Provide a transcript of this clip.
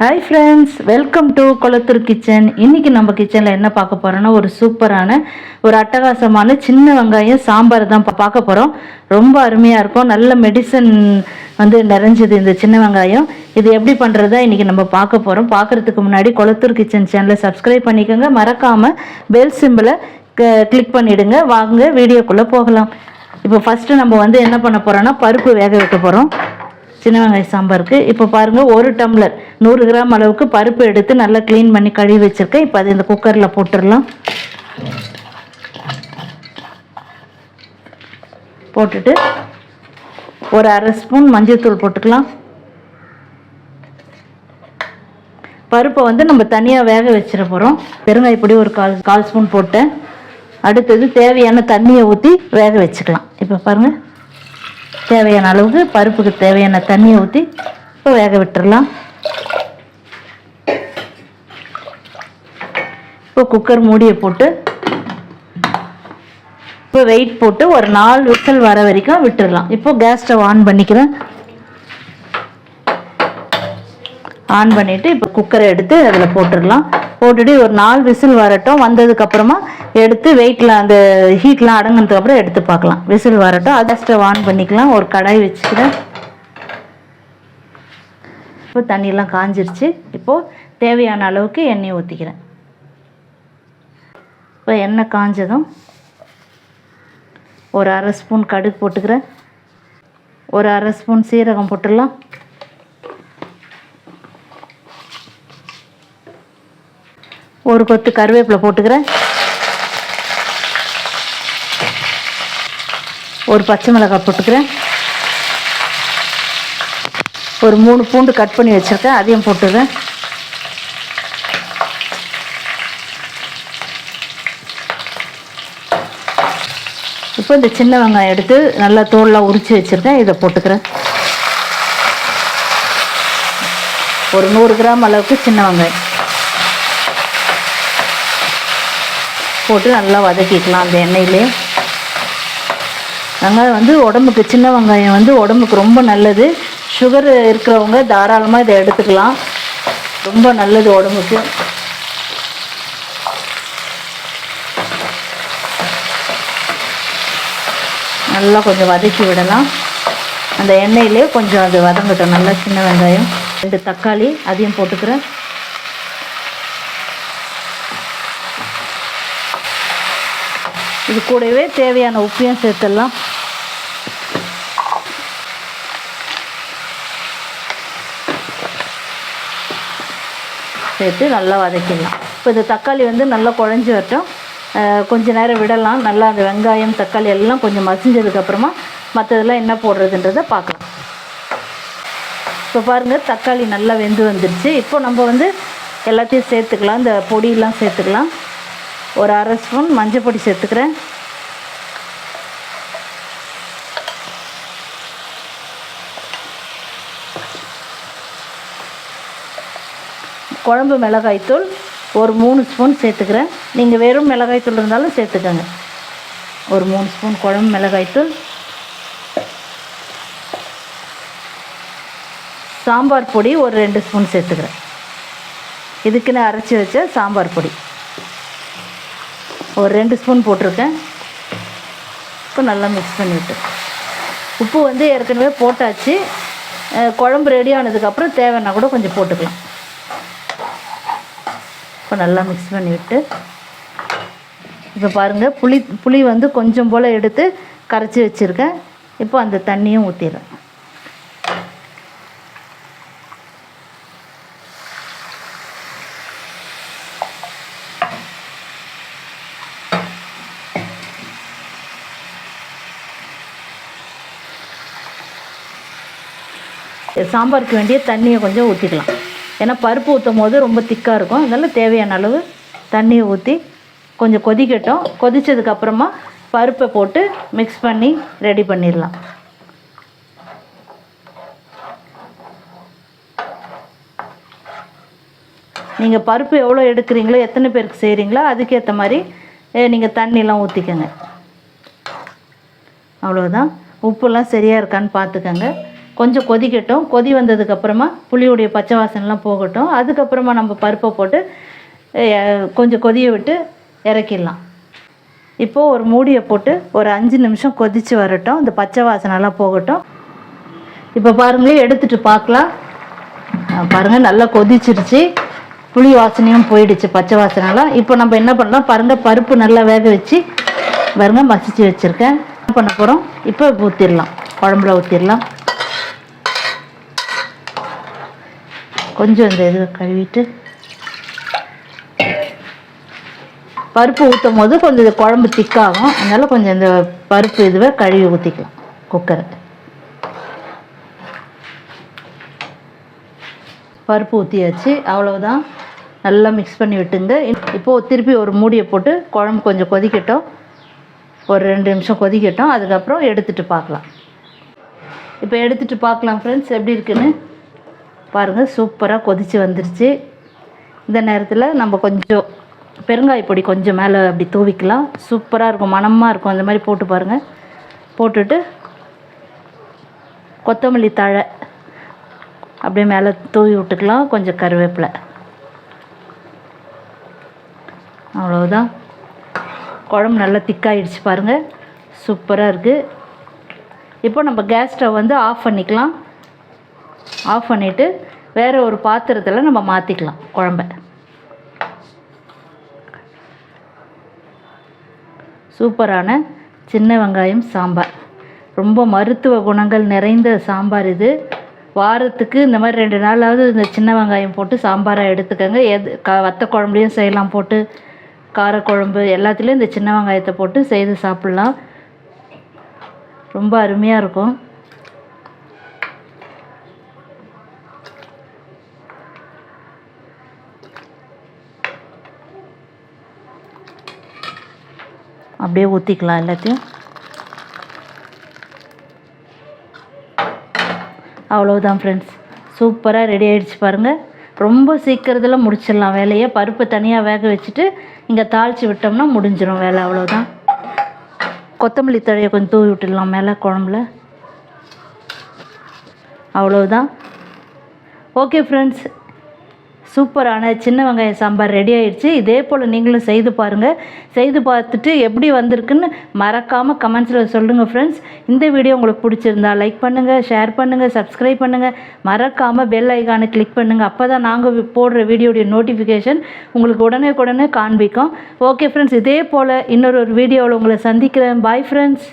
Hi friends, welcome to Kolathur kitchen. இன்றைக்கி நம்ம கிச்சனில் என்ன பார்க்க போகிறோன்னா ஒரு சூப்பரான ஒரு அட்டகாசமான சின்ன வெங்காயம் சாம்பார் தான் பார்க்க போகிறோம். ரொம்ப அருமையாக இருக்கும். நல்ல மெடிசன் நிறைஞ்சது இந்த சின்ன வெங்காயம். இது எப்படி பண்ணுறதா இன்றைக்கி நம்ம பார்க்க போகிறோம். பார்க்குறதுக்கு முன்னாடி கொளத்தூர் கிச்சன் சேனலை சப்ஸ்கிரைப் பண்ணிக்கோங்க. மறக்காமல் பெல் சிம்பிளை கிளிக் பண்ணிவிடுங்க. வாங்க வீடியோக்குள்ளே போகலாம். இப்போ ஃபஸ்ட்டு நம்ம என்ன பண்ண போகிறோன்னா பருப்பு வேக வைக்க போகிறோம் சின்ன வெங்காய சாம்பாருக்கு. இப்போ பாருங்கள், 1 டம்ளர் 100 கிராம் அளவுக்கு பருப்பு எடுத்து நல்லா க்ளீன் பண்ணி கழுவி வச்சுருக்கேன். இப்போ அது இந்த குக்கரில் போட்டுடலாம். போட்டுட்டு ஒரு 1/2 ஸ்பூன் மஞ்சள் தூள் போட்டுக்கலாம். பருப்பை நம்ம தனியாக வேக வச்சிட போகிறோம். பெருங்காயப்பொடி ஒரு கால் ஸ்பூன் போட்டேன். அடுத்தது தேவையான தண்ணியை ஊற்றி வேக வச்சுக்கலாம். இப்போ பாருங்கள், தேவையான அளவுக்கு பருப்புக்கு தேவையான தண்ணியை ஊற்றி இப்போ வேக விட்டுடலாம். இப்போ குக்கர் மூடியை போட்டு இப்போ வெயிட் போட்டு ஒரு 4 விசில் வர வரைக்கும் விட்டுடலாம். இப்போ கேஸ் ஸ்டவ் ஆன் பண்ணிக்கிறேன். ஆன் பண்ணிவிட்டு இப்போ குக்கரை எடுத்து அதில் போட்டுடலாம். போட்டுட்டு ஒரு 4 விசில் வரட்டும். வந்ததுக்கப்புறமா எடுத்து வெயிட்டில் அந்த ஹீட்லாம் அடங்கினதுக்கப்புறம் எடுத்து பார்க்கலாம். விசில் வரட்டும். அதை ஸ்டவ் ஆன் பண்ணிக்கலாம். ஒரு கடாய் வச்சுக்கிறேன். இப்போ தண்ணியெல்லாம் காஞ்சிருச்சு. இப்போது தேவையான அளவுக்கு எண்ணெய் ஊற்றிக்கிறேன். இப்போ எண்ணெய் காஞ்சதும் ஒரு 1/2 ஸ்பூன் கடுகு போட்டுக்கிறேன். ஒரு 1/2 ஸ்பூன் சீரகம் போட்டுடலாம். ஒரு கொத்து கருவேப்பிலை போட்டுக்கிறேன். ஒரு பச்சை மிளகாய் போட்டுக்கிறேன். ஒரு 3 பூண்டு கட் பண்ணி வச்சுருக்கேன், அதையும் போட்டுக்கிறேன். இப்போ இந்த சின்ன வெங்காயம் எடுத்து நல்லா தோல்லாம் உரித்து வச்சுருக்கேன், இதை போட்டுக்கிறேன். ஒரு 100 கிராம் அளவுக்கு சின்ன வெங்காயம் போட்டு நல்லா வதக்கிக்கலாம். அந்த எண்ணெயிலே வெங்காயம் உடம்புக்கு, சின்ன வெங்காயம் உடம்புக்கு ரொம்ப நல்லது. சுகர் இருக்கிறவங்க தாராளமாக இதை எடுத்துக்கலாம். ரொம்ப நல்லது உடம்புக்கு. நல்லா கொஞ்சம் வதக்கி விடலாம். அந்த எண்ணெயிலே கொஞ்சம் அது வதங்கட்டும் நல்லா. சின்ன வெங்காயம், 2 தக்காளி அதையும் போட்டுக்கிறேன். இது கூடவே தேவையான உப்பையும் சேர்த்துடலாம். சேர்த்து நல்லா வதக்கிடலாம். இப்போ இந்த தக்காளி நல்லா குழஞ்சி வரட்டும். கொஞ்ச நேரம் விடலாம். நல்லா அந்த வெங்காயம் தக்காளி எல்லாம் கொஞ்சம் மசிஞ்சதுக்கப்புறமா மற்றதெல்லாம் என்ன போடுறதுன்றதை பார்க்கலாம். இப்போ பாருங்கள், தக்காளி நல்லா வெந்து வந்துடுச்சு. இப்போ நம்ம எல்லாத்தையும் சேர்த்துக்கலாம். இந்த பொடியெல்லாம் சேர்த்துக்கலாம். ஒரு 1/2 ஸ்பூன் மஞ்சள் பொடி சேர்த்துக்கிறேன். குழம்பு மிளகாய்த்தூள் ஒரு 3 ஸ்பூன் சேர்த்துக்கிறேன். நீங்கள் வெறும் மிளகாய்த்தூள் இருந்தாலும் சேர்த்துக்கோங்க. ஒரு 3 ஸ்பூன் குழம்பு மிளகாய்த்தூள். சாம்பார் பொடி ஒரு 2 ஸ்பூன் சேர்த்துக்கிறேன். இதுக்குன்னு அரைச்சி வச்ச சாம்பார் பொடி ஒரு 2 ஸ்பூன் போட்டிருக்கேன். இப்போ நல்லா மிக்ஸ் பண்ணிவிட்டு உப்பு ஏற்கனவே போட்டாச்சு. குழம்பு ரெடி ஆனதுக்கப்புறம் தேவைன்னா கூட கொஞ்சம் போட்டுக்கலாம். இப்போ நல்லா மிக்ஸ் பண்ணிவிட்டு இப்போ பாருங்கள், புளி கொஞ்சம் போல் எடுத்து கரைச்சி வச்சுருக்கேன். இப்போ அந்த தண்ணியும் ஊற்றிடுறேன். சாம்பாருக்கு வேண்டிய தண்ணியை கொஞ்சம் ஊற்றிக்கலாம். ஏன்னா பருப்பு ஊற்றும் போது ரொம்ப திக்காக இருக்கும். அதனால் தேவையான அளவு தண்ணியை ஊற்றி கொஞ்சம் கொதிக்கட்டும். கொதித்ததுக்கப்புறமா பருப்பை போட்டு மிக்ஸ் பண்ணி ரெடி பண்ணிடலாம். நீங்கள் பருப்பு எவ்வளோ எடுக்கிறீங்களோ, எத்தனை பேருக்கு செய்கிறீங்களோ அதுக்கேற்ற மாதிரி நீங்கள் தண்ணிலாம் ஊற்றிக்கோங்க. அவ்வளோதான். உப்புலாம் சரியாக இருக்கான்னு பார்த்துக்கோங்க. கொஞ்சம் கொதிக்கட்டும். கொதி வந்ததுக்கப்புறமா புளியோடைய பச்சை வாசனைலாம் போகட்டும். அதுக்கப்புறமா நம்ம பருப்பை போட்டு கொஞ்சம் கொதிய விட்டு இறக்கிடலாம். இப்போது ஒரு மூடியை போட்டு ஒரு 5 நிமிஷம் கொதித்து வரட்டும். இந்த பச்சை வாசனைலாம் போகட்டும். இப்போ பாருங்களேன், எடுத்துகிட்டு பார்க்கலாம். பாருங்கள், நல்லா கொதிச்சிருச்சு. புளி வாசனையும் போயிடுச்சு, பச்சை வாசனைலாம். இப்போ நம்ம என்ன பண்ணலாம் பாருங்கள், பருப்பு நல்லா வேக வச்சு பாருங்கள் மசிச்சு வச்சுருக்கேன். என்ன பண்ண போகிறோம், இப்போ ஊற்றிடலாம், குழம்புல ஊற்றிடலாம். கொஞ்சம் இந்த இது கழுவிட்டு பருப்பு ஊற்றும் போது கொஞ்சம் இது குழம்பு திக்காகும். அதனால் கொஞ்சம் இந்த பருப்பு இதுவை கழுவி ஊற்றிக்கலாம் குக்கரை. பருப்பு ஊற்றியாச்சு, அவ்வளவுதான். நல்லா மிக்ஸ் பண்ணி விட்டுங்க. இப்போது திருப்பி ஒரு மூடியை போட்டு குழம்பு கொஞ்சம் கொதிக்கட்டும். ஒரு 2 நிமிஷம் கொதிக்கட்டும். அதுக்கப்புறம் எடுத்துகிட்டு பார்க்கலாம். இப்போ எடுத்துகிட்டு பார்க்கலாம் ஃப்ரெண்ட்ஸ், எப்படி இருக்குன்னு பாருங்கள். சூப்பராக கொதித்து வந்துருச்சு. இந்த நேரத்தில் நம்ம கொஞ்சம் பெருங்காய பொடி கொஞ்சம் மேலே அப்படி தூவிக்கலாம். சூப்பராக இருக்கும், மணமாக இருக்கும். அந்த மாதிரி போட்டு பாருங்கள். போட்டுட்டு கொத்தமல்லி தழை அப்படியே மேலே தூவி விட்டுக்கலாம். கொஞ்சம் கருவேப்பிலை. அவ்வளோதான். குழம்பு நல்லா திக்காயிடுச்சு பாருங்கள், சூப்பராக இருக்குது. இப்போ நம்ம கேஸ் ஸ்டவ் வந்து ஆஃப் பண்ணிக்கலாம். ஆஃப் பண்ணிவிட்டு வேறு ஒரு பாத்திரத்தில் நம்ம மாற்றிக்கலாம் குழம்ப. சூப்பரான சின்ன வெங்காயம் சாம்பார், ரொம்ப மருத்துவ குணங்கள் நிறைந்த சாம்பார் இது. வாரத்துக்கு இந்த மாதிரி 2 நாளாவது இந்த சின்ன வெங்காயம் போட்டு சாம்பாராக எடுத்துக்கோங்க. வத்த குழம்புலையும் செய்யலாம், போட்டு காரக்குழம்பு எல்லாத்துலேயும் இந்த சின்ன வெங்காயத்தை போட்டு செய்து சாப்பிட்லாம். ரொம்ப அருமையாக இருக்கும். அப்படியே ஊற்றிக்கலாம் எல்லாத்தையும். அவ்வளோதான் ஃப்ரெண்ட்ஸ், சூப்பராக ரெடி ஆகிடுச்சு பாருங்கள். ரொம்ப சீக்கிரத்தில் முடிச்சிடலாம் வேலையை. பருப்பு தனியாக வேக வச்சுட்டு இங்கே தாளித்து விட்டோம்னா முடிஞ்சிடும் வேலை. அவ்வளோதான். கொத்தமல்லி தழையை கொஞ்சம் தூவி விட்டுடலாம் மேலே குழம்புல. அவ்வளோதான். ஓகே ஃப்ரெண்ட்ஸ், சூப்பரான சின்ன வெங்காய சாம்பார் ரெடி ஆயிடுச்சு. இதே போல் நீங்களும் செய்து பாருங்கள். செய்து பார்த்துட்டு எப்படி வந்திருக்குன்னு மறக்காமல் கமெண்ட்ஸில் சொல்லுங்கள் ஃப்ரெண்ட்ஸ். இந்த வீடியோ உங்களுக்கு பிடிச்சிருந்தா லைக் பண்ணுங்கள், ஷேர் பண்ணுங்கள், சப்ஸ்கிரைப் பண்ணுங்கள். மறக்காமல் பெல் ஐகானை கிளிக் பண்ணுங்கள். அப்போ தான் நாங்கள் போடுற வீடியோடைய நோட்டிஃபிகேஷன் உங்களுக்கு உடனே காண்பிக்கும். ஓகே ஃப்ரெண்ட்ஸ், இதே போல் இன்னொரு வீடியோவில் உங்களை சந்திக்கிறேன். Bye friends.